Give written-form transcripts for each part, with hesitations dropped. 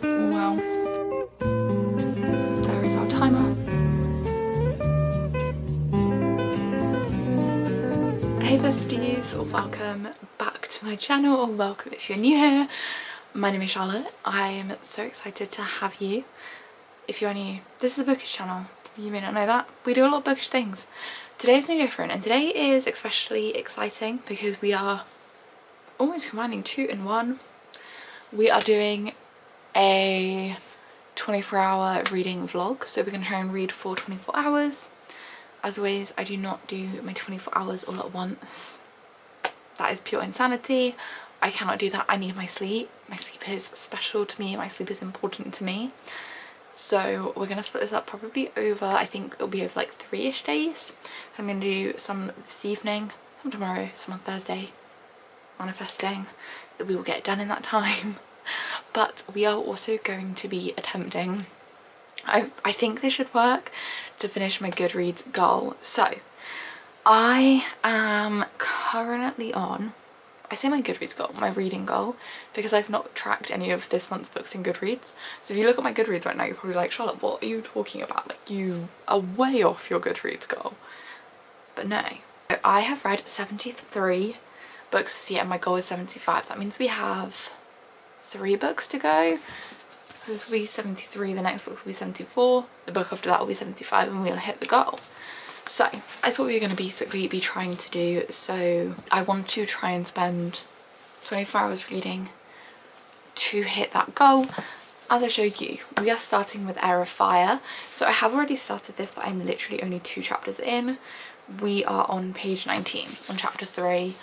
Well, there is our timer. Hey besties, welcome back to my channel, or welcome if you're new here. My name is Charlotte. I am so excited to have you. If you are new, this is a bookish channel. You may not know that. We do a lot of bookish things. Today's no different, and today is especially exciting because we are almost combining two in one. We are doing a 24-hour reading vlog, so we're going to try and read for 24 hours. As always, I do not do my 24 hours all at once. That is pure insanity. I cannot do that. I need my sleep. My sleep is special to me. My sleep is important to me. So we're going to split this up probably over, I think it'll be over like 3-ish days. I'm going to do some this evening, some tomorrow, some on Thursday. Manifesting that we will get done in that time. But we are also going to be attempting, I think this should work, to finish my Goodreads goal. So I am currently on, I say my Goodreads goal, my reading goal, because I've not tracked any of this month's books in Goodreads. So if you look at my Goodreads right now, you're probably like, Charlotte, what are you talking about? Like, you are way off your Goodreads goal. But no. So I have read 73 books this year and my goal is 75. That means we have 3 books to go. This will be 73, the next book will be 74, the book after that will be 75, and we'll hit the goal. So that's what we're going to basically be trying to do. So I want to try and spend 24 hours reading to hit that goal. As I showed you, we are starting with Heir. So I have already started this, but I'm literally only 2 chapters in. We are on page 19, on chapter 3.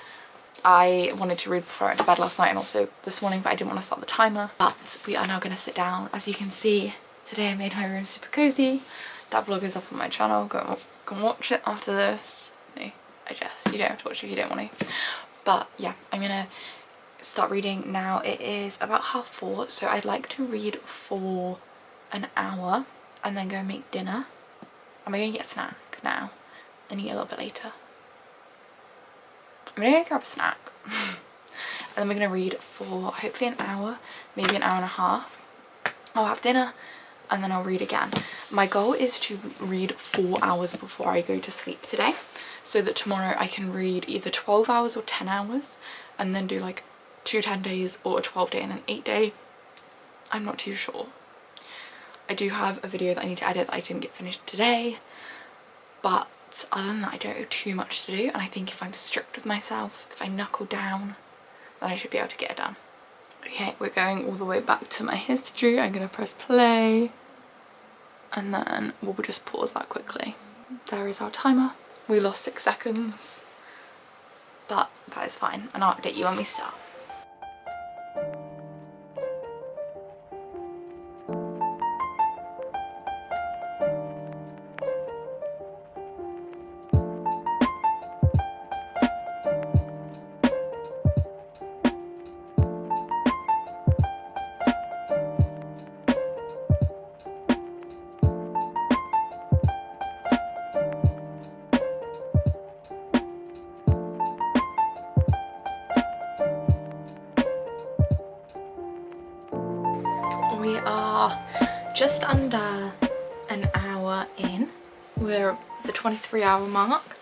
I wanted to read before I went to bed last night and also this morning, but I didn't want to start the timer. But we are now going to sit down. As you can see, today I made my room super cozy. That vlog is up on my channel. Go and watch it after this. No, I guess you don't have to watch it if you don't want to. But yeah, I'm going to start reading now. It is about 4:30, so I'd like to read for an hour and then go and make dinner. Am I going to get a snack now and eat a little bit later? I'm gonna go grab a snack and then we're gonna read for hopefully an hour, maybe an hour and a half. I'll have dinner and then I'll read again. My goal is to read 4 hours before I go to sleep today, so that tomorrow I can read either 12 hours or 10 hours and then do like 2 10-days or a 12-day and an 8-day. I'm not too sure. I do have a video that I need to edit that I didn't get finished today, but other than that I don't have too much to do, and I think if I'm strict with myself, if I knuckle down, then I should be able to get it done. Okay, we're going all the way back to my history. I'm going to press play and then we'll just pause that quickly. There is our timer. We lost 6 seconds, but that is fine, and I'll update you when we start. We are just under an hour in. We're at the 23-hour mark.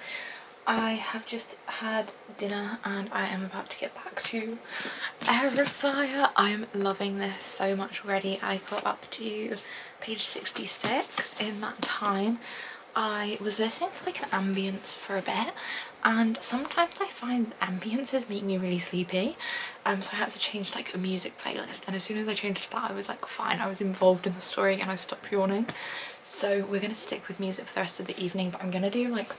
I have just had dinner and I am about to get back to Heir. I am loving this so much already. I got up to page 66 in that time. I was listening to like an ambience for a bit, and sometimes I find ambiences make me really sleepy, so I had to change like a music playlist, and as soon as I changed that I was like fine, I was involved in the story and I stopped yawning. So we're gonna stick with music for the rest of the evening, but I'm gonna do like,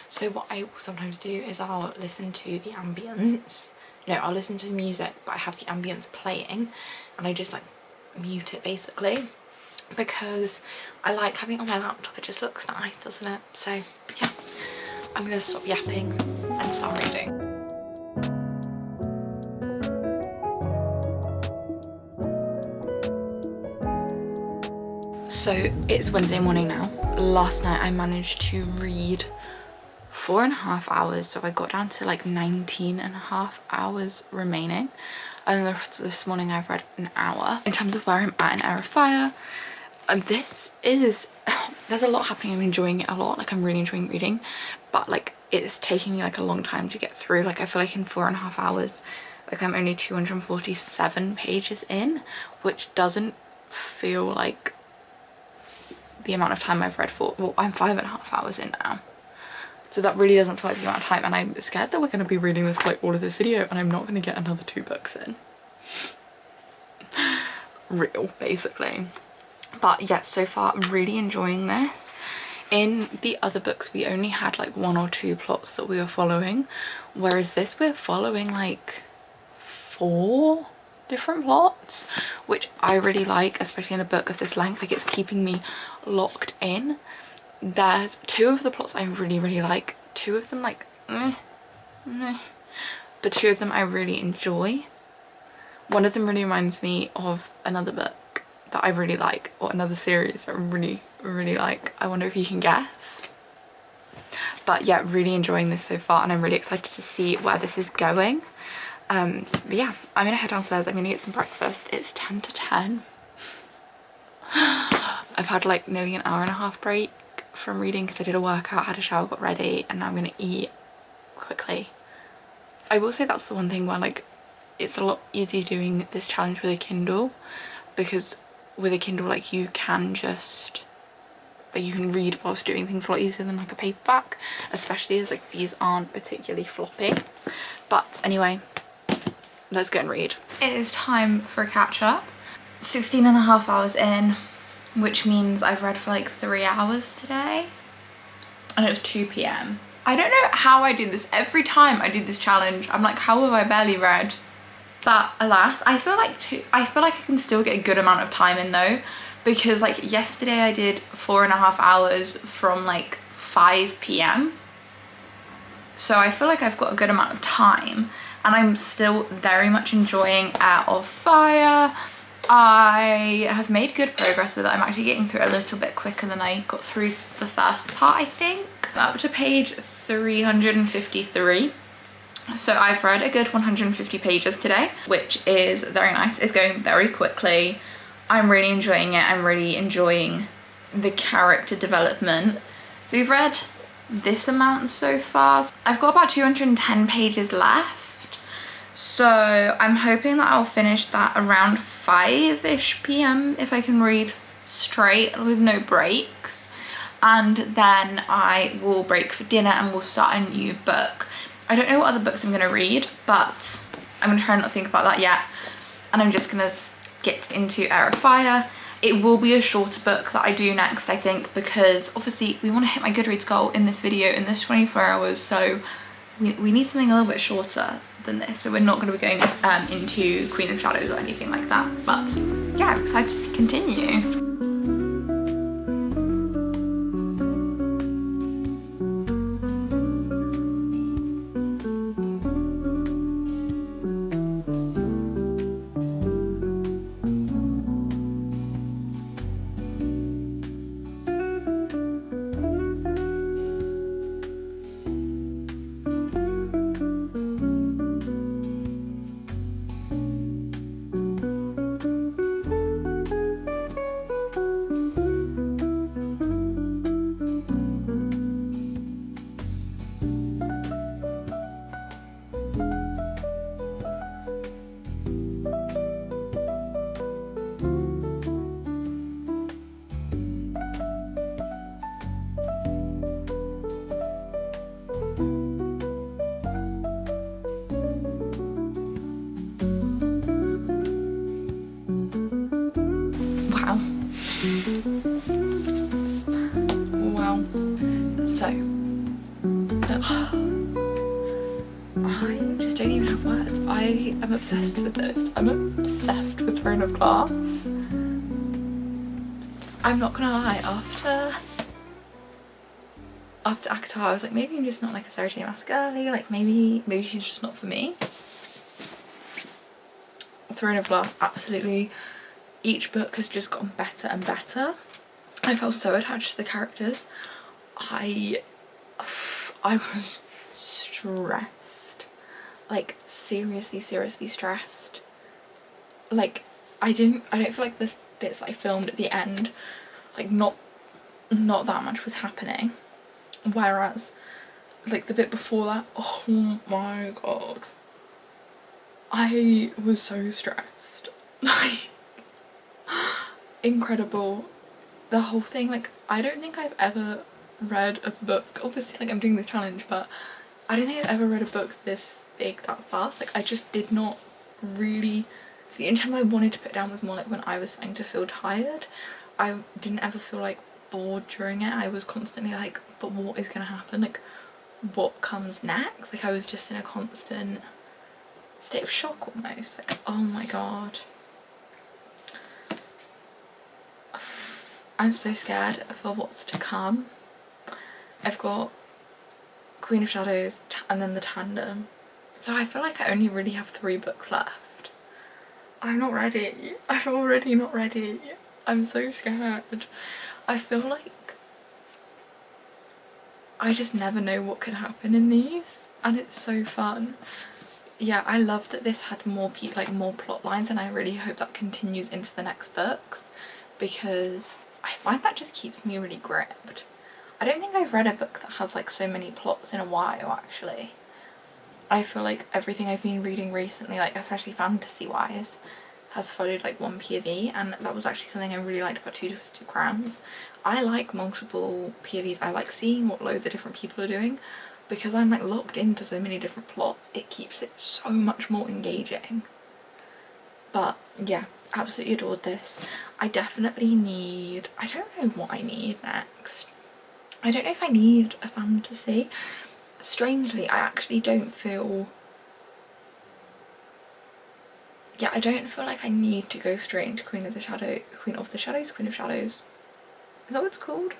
so what I will sometimes do is I'll listen to the ambience, no, I'll listen to the music but I have the ambience playing and I just like mute it basically, because I like having it on my laptop. It just looks nice, doesn't it? So yeah, I'm gonna stop yapping and start reading. So it's Wednesday morning now. Last night I managed to read 4.5 hours, so I got down to like 19.5 hours remaining. and this morning I've read an hour. In terms of where I'm at in Heir of Fire, this is, there's a lot happening. I'm enjoying it a lot. Like, I'm really enjoying reading, but like it's taking me like a long time to get through. Like, I feel like in 4.5 hours, like I'm only 247 pages in, which doesn't feel like the amount of time I've read for. Well, I'm 5.5 hours in now, so that really doesn't feel like the amount of time, and I'm scared that we're going to be reading this for like all of this video and I'm not going to get another 2 books in. Real, basically. But yeah, so far I'm really enjoying this. In the other books we only had like 1 or 2 plots that we were following, whereas this we're following like 4 different plots, which I really like, especially in a book of this length. Like, it's keeping me locked in. There's 2 of the plots I really like, 2 of them like but 2 of them I really enjoy. One of them really reminds me of another book that I really like, or another series that I really like. I wonder if you can guess. But yeah, really enjoying this so far, and I'm really excited to see where this is going. But yeah, I'm gonna head downstairs. I'm gonna get some breakfast. It's 10 to 10. I've had like nearly an hour and a half break from reading because I did a workout, had a shower, got ready, and now I'm gonna eat quickly. I will say that's the one thing where like it's a lot easier doing this challenge with a Kindle, because with a Kindle like you can just like, you can read whilst doing things a lot easier than like a paperback, especially as like these aren't particularly floppy. But anyway, let's go and read. It is time for a catch up. 16.5 hours in, which means I've read for like 3 hours today, and it was 2 p.m. I don't know how I do this. Every time I do this challenge, I'm like, how have I barely read? But alas, I feel like I can still get a good amount of time in though, because like yesterday I did 4.5 hours from like 5 p.m. So I feel like I've got a good amount of time, and I'm still very much enjoying Heir of Fire. I have made good progress with it. I'm actually getting through it a little bit quicker than I got through the first part, I think. I'm up to page 353. So I've read a good 150 pages today, which is very nice. It's going very quickly. I'm really enjoying it. I'm really enjoying the character development. So we've read this amount so far. I've got about 210 pages left. So I'm hoping that I'll finish that around 5-ish p.m. if I can read straight with no breaks. And then I will break for dinner and we'll start a new book. I don't know what other books I'm going to read, but I'm going to try not to think about that yet. And I'm just going to get into Heir of Fire. It will be a shorter book that I do next, I think, because obviously we want to hit my Goodreads goal in this video in this 24 hours. So we need something a little bit shorter than this. So we're not going to be going into Queen of Shadows or anything like that. But yeah, I'm excited to continue. Wow. So, I just don't even have words. I am obsessed with this. I'm obsessed with Throne of Glass. I'm not gonna lie, after ACOTAR, I was like, maybe I'm just not like a Sarah J. Maas girly, like maybe she's just not for me. Throne of Glass, absolutely. Each book has just gotten better and better. I felt so attached to the characters. I was stressed, like seriously stressed like I don't feel like the bits that I filmed at the end, like not that much was happening, whereas like the bit before that, oh my god, I was so stressed. Like, incredible. The whole thing, like, I don't think I've ever read a book, obviously like I'm doing this challenge, but I don't think I've ever read a book this big that fast. Like, I just did not really, the only time I wanted to put down was more like when I was starting to feel tired. I didn't ever feel like bored during it. I was constantly like, but what is gonna happen? Like, what comes next? Like, I was just in a constant state of shock almost. Like, oh my god. I'm so scared for what's to come. I've got Queen of Shadows and then the tandem. So I feel like I only really have 3 books left. I'm not ready. I'm already not ready. I'm so scared. I feel like I just never know what could happen in these, and it's so fun. Yeah, I love that this had more plot lines, and I really hope that continues into the next books, because I find that just keeps me really gripped. I don't think I've read a book that has like so many plots in a while, actually. I feel like everything I've been reading recently, like especially fantasy wise, has followed like one POV, and that was actually something I really liked about Two Twisted Crowns. I like multiple POVs. I like seeing what loads of different people are doing, because I'm like locked into so many different plots. It keeps it so much more engaging. But yeah, absolutely adored this. I definitely need, I don't know what I need next. I don't know if I need a fantasy. Strangely, I actually don't feel, yeah, I don't feel like I need to go straight into Queen of Shadows. Is that what it's called?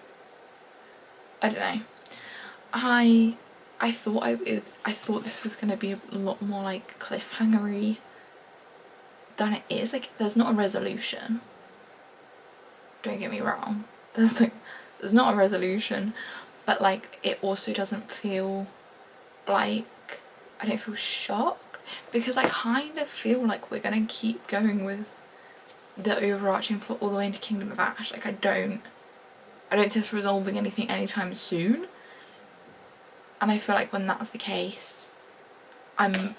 I don't know. I thought this was gonna be a lot more like cliffhangery than it is. Like, there's not a resolution. Don't get me wrong. There's not a resolution, but like it also doesn't feel like, I don't feel shocked, because I kind of feel like we're gonna keep going with the overarching plot all the way into Kingdom of Ash. Like, I don't see this resolving anything anytime soon, and I feel like when that's the case, I'm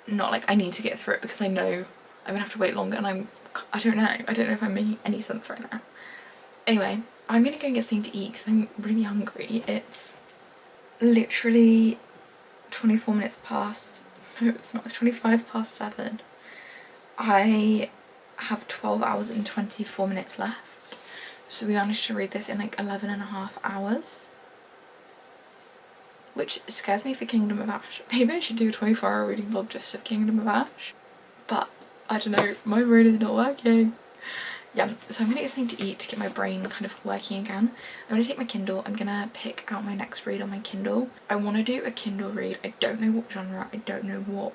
not like, I need to get through it because I know I'm gonna have to wait longer, and I don't know if I'm making any sense right now. Anyway, I'm gonna go and get something to eat because I'm really hungry. It's literally 24 minutes past, no it's not, it's 25 past 7. I have 12 hours and 24 minutes left, so we managed to read this in like 11.5 hours, which scares me for Kingdom of Ash. Maybe I should do a 24-hour reading vlog just of Kingdom of Ash, but I don't know, my brain is not working. Yeah, so I'm gonna get something to eat to get my brain kind of working again. I'm gonna take my Kindle. I'm gonna pick out my next read on my Kindle. I want to do a Kindle read. I don't know what genre, I don't know what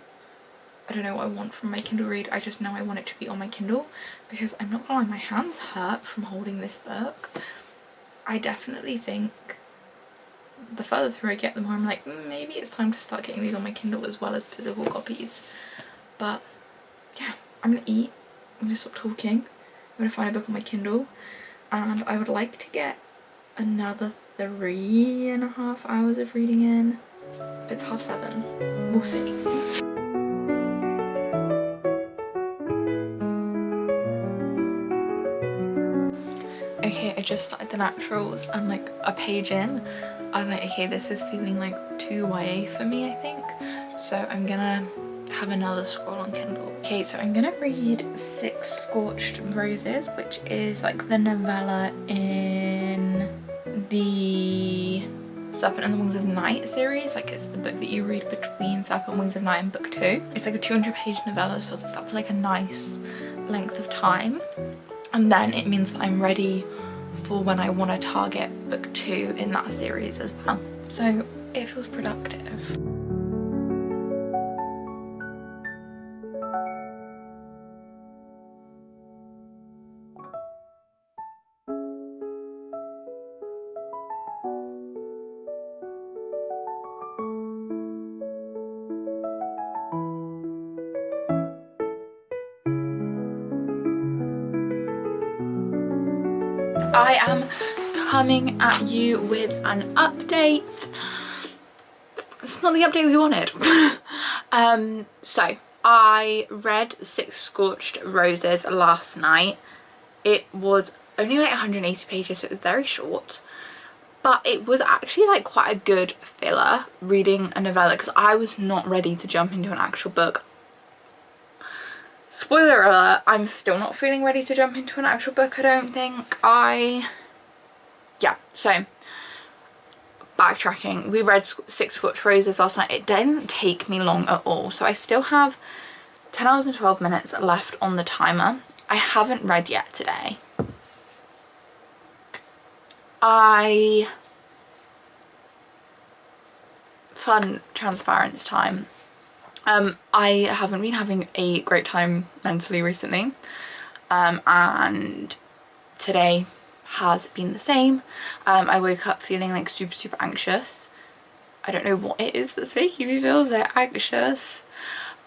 I want from my Kindle read. I just know I want it to be on my Kindle, because I'm not gonna lie, my hands hurt from holding this book. I definitely think the further through I get, the more I'm like, maybe it's time to start getting these on my Kindle as well as physical copies. But yeah, I'm gonna eat, I'm gonna stop talking, I'm gonna find a book on my Kindle, and I would like to get another 3.5 hours of reading in. But it's 7:30, we'll see. Okay, I just started the naturals. I'm like a page in. I was like, okay, this is feeling like too YA for me, I think. So I'm gonna have another scroll on Kindle. Okay, so I'm gonna read 6 Scorched Roses, which is like the novella in the Serpent and the Wings of Night series. Like, it's the book that you read between Serpent and Wings of Night and book 2. It's like a 200-page novella, so that's like a nice length of time. And then it means that I'm ready for when I want to target book 2 in that series as well. So it feels productive. I am coming at you with an update. It's not the update we wanted. So I read Six Scorched Roses last night. It was only like 180 pages, so it was very short, but it was actually like quite a good filler reading a novella because I was not ready to jump into an actual book. Spoiler alert, I'm still not feeling ready to jump into an actual book, I don't think. Yeah, so backtracking, we read Six Scorched Roses last night. It didn't take me long at all, so I still have 10 hours and 12 minutes left on the timer. I haven't read yet today. Fun transparency time. I haven't been having a great time mentally recently, and today has been the same. I woke up feeling like super anxious. I don't know what it is that's making me feel so anxious.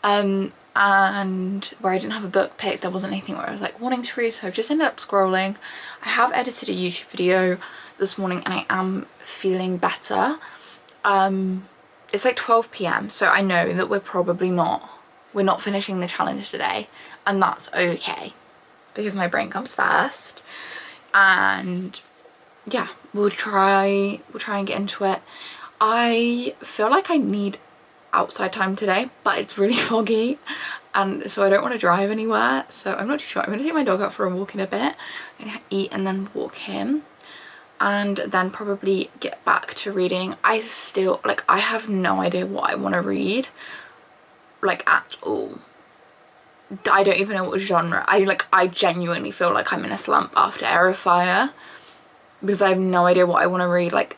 And where I didn't have a book picked, there wasn't anything where I was like wanting to read, so I've just ended up scrolling. I have edited a YouTube video this morning and I am feeling better. It's like 12 p.m, so I know that we're not finishing the challenge today, and that's okay because my brain comes first. And yeah, we'll try and get into it. I feel like I need outside time today, but it's really foggy, and so I don't want to drive anywhere, so I'm not too sure. I'm gonna take my dog out for a walk in a bit. I'm gonna eat and then walk him, and then probably get back to reading. I have no idea what I want to read, like, at all. I don't even know what genre. I genuinely feel like I'm in a slump after Heir because I have no idea what I want to read. Like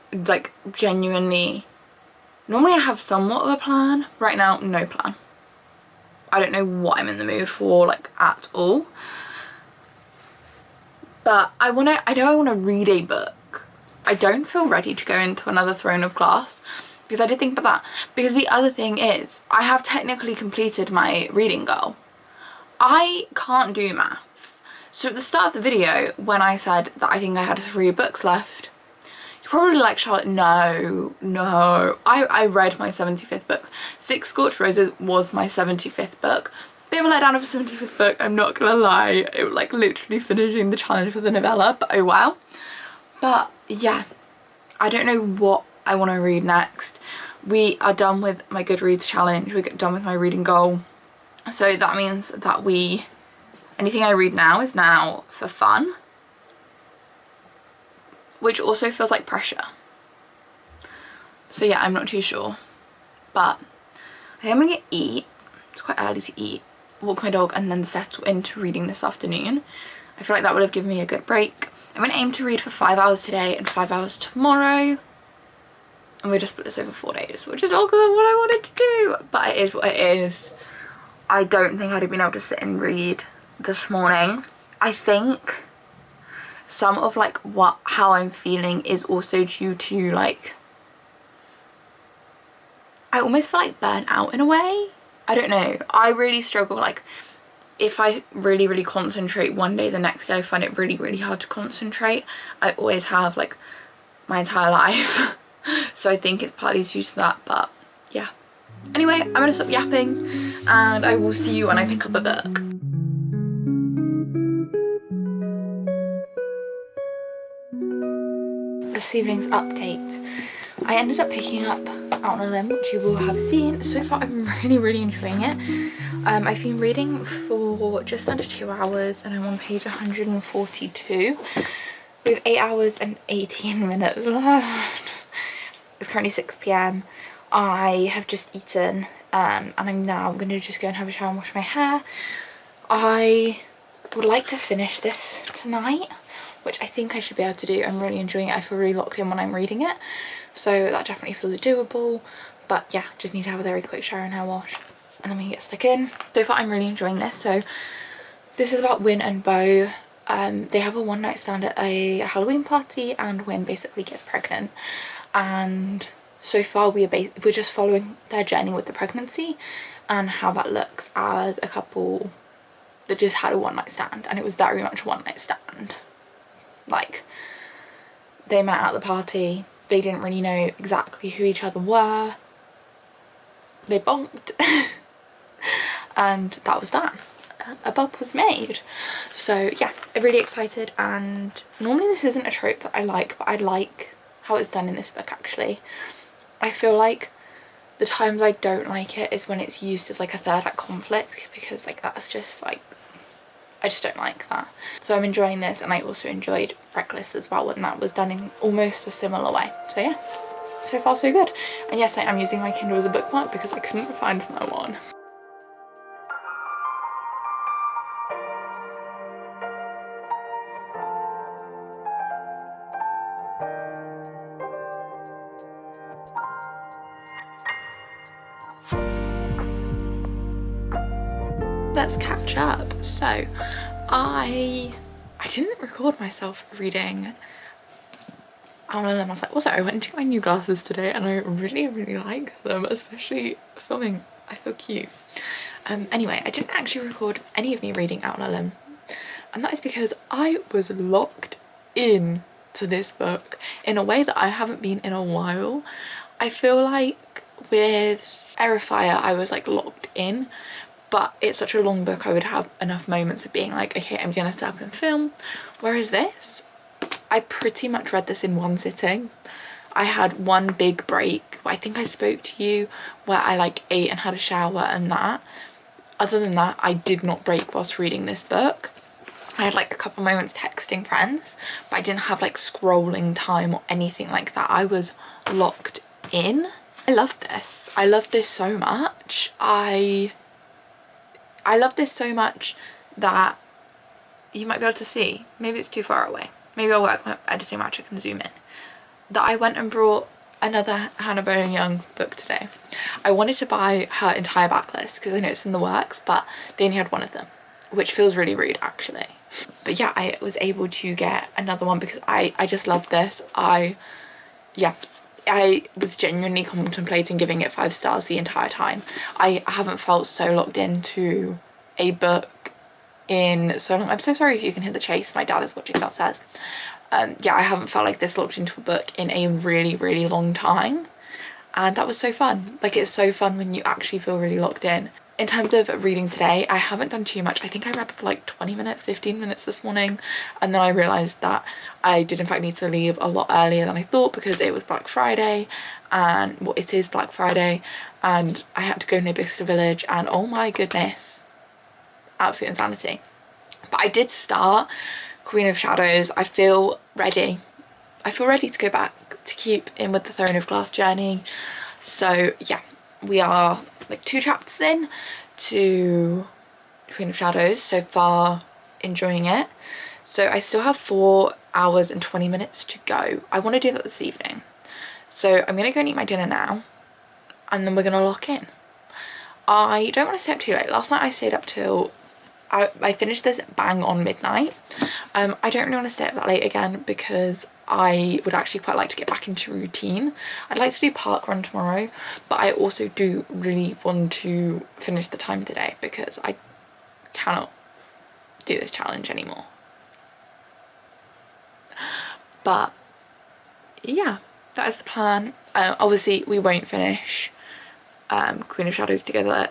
genuinely. Normally I have somewhat of a plan. Right now, no plan. I don't know what I'm in the mood for, like, at all. But I know I want to read a book. I don't feel ready to go into another Throne of Glass because I did think about that. Because the other thing is, I have technically completed my reading goal. I can't do maths. So at the start of the video, when I said that I think I had 3 books left, you're probably like, Charlotte, no. I read my 75th book. Six Scorched Roses was my 75th book. Bit of a letdown of a 75th book, I'm not gonna lie. It was like literally finishing the challenge for the novella, but oh well. But yeah, I don't know what I want to read next. We are done with my Goodreads challenge. We're done with my reading goal. So that means that anything I read now is now for fun, which also feels like pressure. So yeah, I'm not too sure, but I think I'm gonna eat. It's quite early to eat, walk my dog, and then settle into reading this afternoon. I feel like that would have given me a good break. I'm gonna aim to read for 5 hours today and 5 hours tomorrow, and we'll just split this over 4 days, which is longer than what I wanted to do, but it is what it is. I don't think I'd have been able to sit and read this morning. I think some of like how I'm feeling is also due to, like, I almost feel like burnt out in a way. I don't know. I really struggle, like, if I really concentrate one day, the next day I find it really hard to concentrate. I always have, like, my entire life. So I think it's partly due to that, but yeah. Anyway, I'm gonna stop yapping and I will see you when I pick up a book. This evening's update. I ended up picking up Out on a Limb, which you will have seen. So far I'm really enjoying it. I've been reading for just under 2 hours and I'm on page 142. We have 8 hours and 18 minutes left. It's currently 6 p.m. I have just eaten and I'm now gonna just go and have a shower and wash my hair. I would like to finish this tonight, which I think I should be able to do. I'm really enjoying it. I feel really locked in when I'm reading it, so that definitely feels doable. But yeah, just need to have a very quick shower and hair wash and then we can get stuck in. So far I'm really enjoying this. So this is about Win and Bo. They have a one night stand at a Halloween party and Win basically gets pregnant, and so far we're just following their journey with the pregnancy and how that looks as a couple that just had a one night stand, and it was very much a one night stand. Like, they met at the party, they didn't really know exactly who each other were, they bonked and that was that. A bub was made. So yeah, I'm really excited, and normally this isn't a trope that I like, but I like how it's done in this book actually. I feel like the times I don't like it is when it's used as like a third act conflict, because like that's just like, I just don't like that. So I'm enjoying this, and I also enjoyed Reckless as well, and that was done in almost a similar way. So yeah, so far so good. And yes, I am using my Kindle as a bookmark because I couldn't find my one. Let's catch up. So I didn't record myself reading Out on a Limb. I was like, also I went to get my new glasses today and I really like them, especially filming. I feel cute. Anyway, I didn't actually record any of me reading Out on a Limb, and that is because I was locked in to this book in a way that I haven't been in a while. I feel like with Heir I was like locked in, but it's such a long book I would have enough moments of being like, okay, I'm gonna stop and film. Whereas this, I pretty much read this in one sitting. I had one big break. I think I spoke to you where I like ate and had a shower and that. Other than that, I did not break whilst reading this book. I had like a couple moments texting friends, but I didn't have like scrolling time or anything like that. I was locked in. I love this. I love this so much. I love this so much that you might be able to see, maybe it's too far away, maybe I'll work my editing magic and zoom in, that I went and brought another Hannah Bowen Young book today. I wanted to buy her entire backlist because I know it's in the works, but they only had one of them, which feels really rude actually. But yeah, I was able to get another one because I just love this. I was genuinely contemplating giving it 5 stars the entire time. I haven't felt so locked into a book in so long. I'm so sorry if you can hear the chase, my dad is watching downstairs. Yeah, I haven't felt like this locked into a book in a really long time, and that was so fun. Like, it's so fun when you actually feel really locked in. In terms of reading today, I haven't done too much. I think I read for like 20 minutes, 15 minutes this morning, and then I realised that I did in fact need to leave a lot earlier than I thought because it was Black Friday, and well, it is Black Friday, and I had to go near Bicester Village, and oh my goodness, absolute insanity. But I did start Queen of Shadows. I feel ready. I feel ready to go back to keep in with the Throne of Glass journey. So yeah, we are like 2 chapters in to Queen of Shadows. So far, enjoying it. So I still have 4 hours and 20 minutes to go. I want to do that this evening. So I'm going to go and eat my dinner now, and then we're going to lock in. I don't want to stay up too late. Last night I stayed up till I finished this bang on midnight. I don't really want to stay up that late again because I would actually quite like to get back into routine. I'd like to do park run tomorrow, but I also do really want to finish the time today because I cannot do this challenge anymore. But yeah, that is the plan. Obviously we won't finish Queen of Shadows together.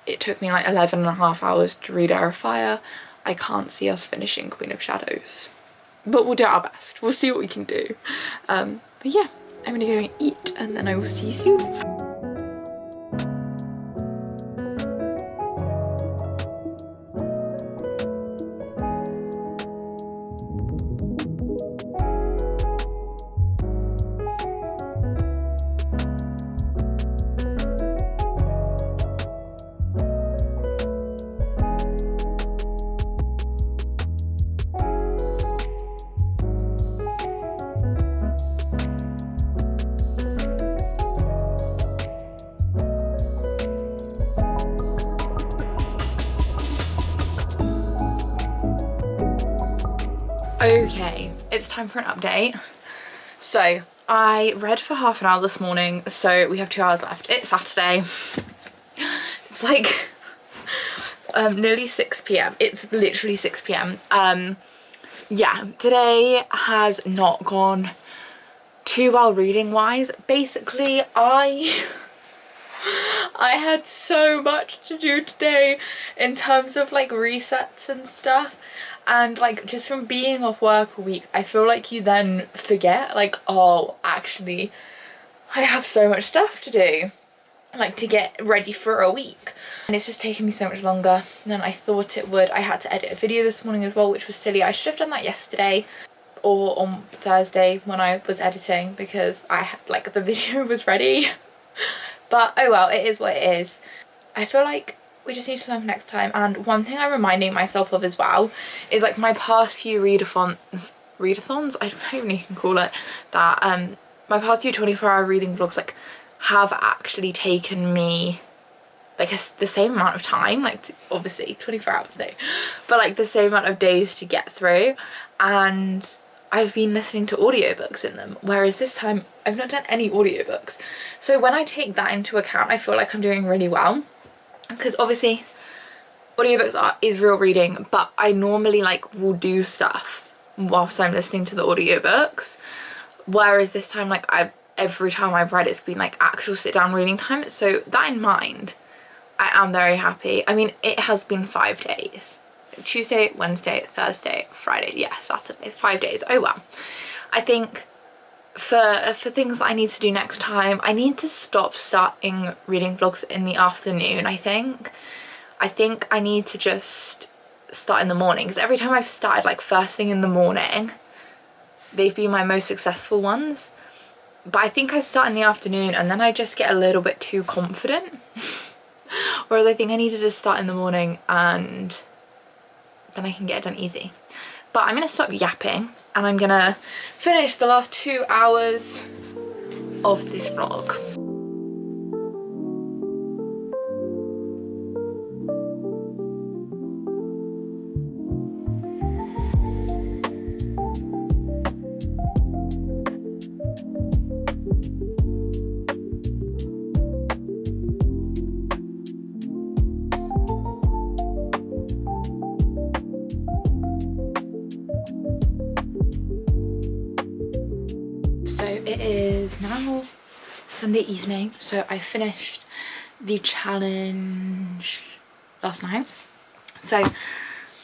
It took me like 11.5 hours to read Heir. I can't see us finishing Queen of Shadows, but we'll do our best. We'll see what we can do. But yeah, I'm gonna go and eat, and then I will see you soon. Okay, it's time for an update. So I read for half an hour this morning, so we have 2 hours left. It's Saturday. It's like nearly 6 p.m. It's literally 6 p.m. yeah, today has not gone too well reading wise. Basically, I had so much to do today in terms of like resets and stuff, and like just from being off work a week, I feel like you then forget like, oh, actually I have so much stuff to do, like to get ready for a week, and it's just taken me so much longer than I thought it would. I had to edit a video this morning as well, which was silly. I should have done that yesterday or on Thursday when I was editing, because I had like the video was ready. But oh well, it is what it is. I feel like we just need to learn for next time. And one thing I'm reminding myself of as well is like my past few readathons, I don't even know if you can call it that, my past few 24-hour reading vlogs like have actually taken me like the same amount of time, like obviously 24 hours no, but like the same amount of days to get through, and I've been listening to audiobooks in them, whereas this time I've not done any audiobooks. So when I take that into account, I feel like I'm doing really well, because obviously audiobooks is real reading, but I normally like will do stuff whilst I'm listening to the audiobooks, whereas this time like every time I've read it's been like actual sit down reading time. So that in mind, I am very happy. I mean, it has been 5 days. Tuesday, Wednesday, Thursday, Friday, yeah, Saturday, 5 days. Oh well. I think for things that I need to do next time, I need to starting reading vlogs in the afternoon. I think I need to just start in the morning, because every time I've started like first thing in the morning, they've been my most successful ones. But I think I start in the afternoon and then I just get a little bit too confident. Whereas I think I need to just start in the morning and then I can get it done easy. But I'm gonna stop yapping and I'm gonna finish the last 2 hours of this vlog. It is now Sunday evening, so I finished the challenge last night. So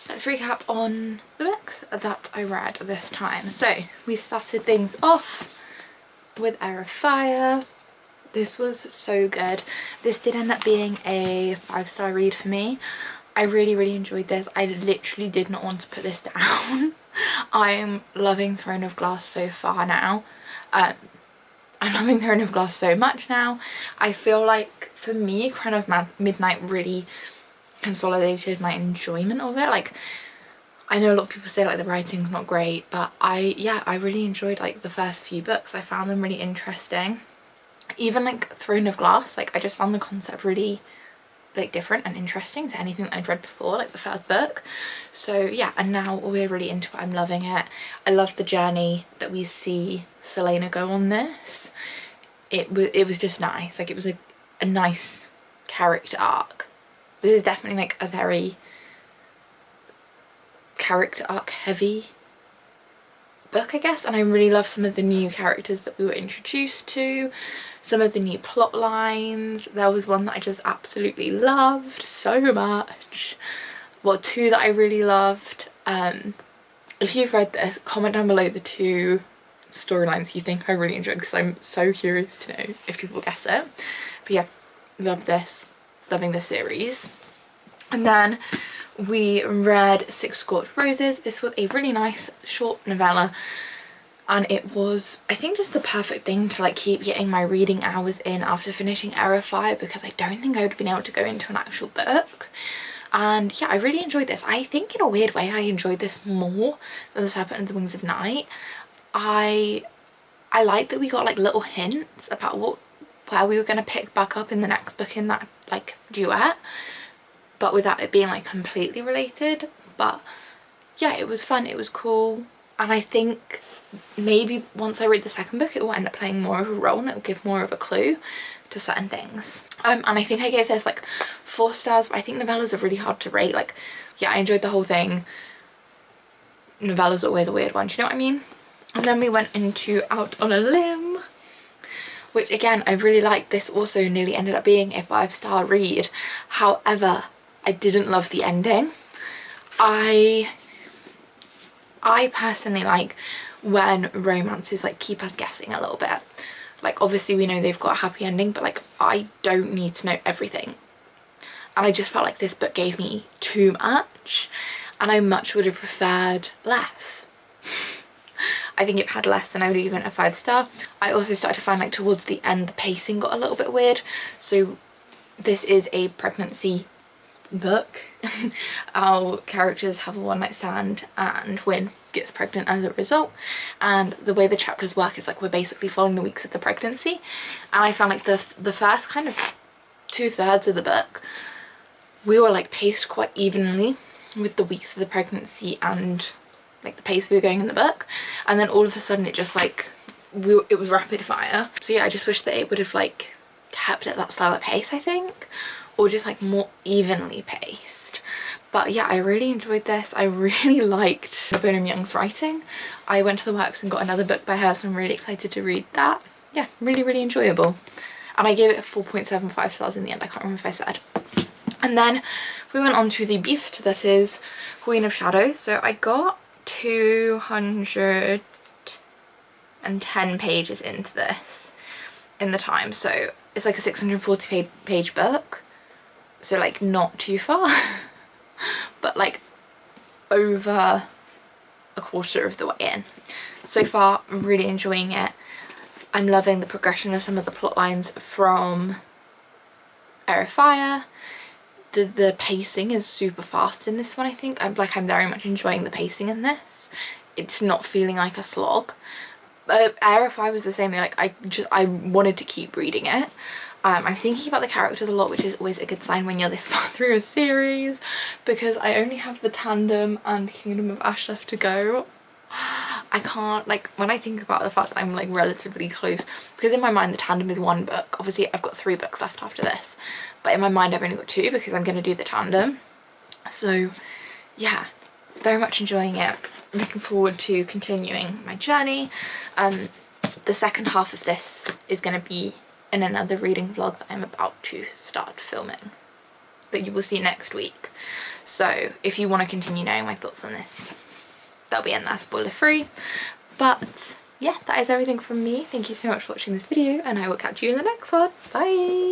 let's recap on the books that I read this time. So we started things off with Heir. This was so good. This did end up being a 5-star read for me. I really enjoyed this. I literally did not want to put this down. I'm loving Throne of Glass so far now. I'm loving Throne of Glass so much now. I feel like for me, Crown of Midnight really consolidated my enjoyment of it. Like, I know a lot of people say like the writing's not great, but I really enjoyed like the first few books. I found them really interesting. Even like Throne of Glass, like I just found the concept really like different and interesting to anything that I'd read before, like the first book. So yeah, and now we're really into it. I'm loving it. I love the journey that we see Selena go on this. It was just nice. Like it was a nice character arc. This is definitely like a very character arc heavy book, I guess, and I really love some of the new characters that we were introduced to, some of the new plot lines. There was one that I just absolutely loved so much. Well, 2 that I really loved. If you've read this, comment down below the 2 storylines you think I really enjoyed, because I'm so curious to know if people guess it. But yeah, love this, loving this series. And then we read Six Scorched Roses. This was a really nice short novella, and it was, I think, just the perfect thing to like keep getting my reading hours in after finishing Heir, because I don't think I would have been able to go into an actual book. And yeah, I really enjoyed this. I think in a weird way I enjoyed this more than The Serpent and the Wings of Night. I like that we got like little hints about where we were going to pick back up in the next book in that like duet, but without it being like completely related. But yeah, it was fun, it was cool, and I think maybe once I read the second book it will end up playing more of a role and it'll give more of a clue to certain things. And I think I gave this like 4 stars, but I think novellas are really hard to rate. Like, yeah, I enjoyed the whole thing. novellas are always a weird one, do you know what I mean? And then we went into Out on a Limb, which again, I really liked. This also nearly ended up being a 5-star read. However, I didn't love the ending. I personally like when romances like keep us guessing a little bit. Like obviously we know they've got a happy ending, but like I don't need to know everything. And I just felt like this book gave me too much, and I much would have preferred less. I think it had less than I would have given a 5-star. I also started to find like towards the end the pacing got a little bit weird. So this is a pregnancy book. Our characters have a one-night stand and Wynne gets pregnant as a result, and the way the chapters work is like we're basically following the weeks of the pregnancy, and I found like the first kind of 2/3 of the book we were like paced quite evenly with the weeks of the pregnancy and like the pace we were going in the book, and then all of a sudden it just like it was rapid fire. So yeah, I just wish that it would have like kept at that slower pace, I think, or just like more evenly paced. But yeah, I really enjoyed this. I really liked Bonham Young's writing. I went to the works and got another book by her, so I'm really excited to read that. Yeah, really enjoyable. And I gave it 4.75 stars in the end. I can't remember if I said. And then we went on to the beast that is Queen of Shadows. So I got 210 pages into this in the time. So it's like a 640 page book. So like not too far. But like over a quarter of the way in. So far, I'm really enjoying it. I'm loving the progression of some of the plot lines from Heir. The pacing is super fast in this one, I think. I'm very much enjoying the pacing in this. It's not feeling like a slog. Heir was the same thing. Like I wanted to keep reading it. I'm thinking about the characters a lot, which is always a good sign when you're this far through a series, because I only have the Tandem and Kingdom of Ash left to go. I can't, like, when I think about the fact that I'm like relatively close, because in my mind the Tandem is one book. Obviously I've got 3 books left after this, but in my mind I've only got 2 because I'm going to do the Tandem. So yeah, very much enjoying it. Looking forward to continuing my journey. The second half of this is going to be in another reading vlog that I'm about to start filming, that you will see next week. So if you want to continue knowing my thoughts on this, they'll be in there spoiler free. But yeah, that is everything from me. Thank you so much for watching this video, and I will catch you in the next one. Bye!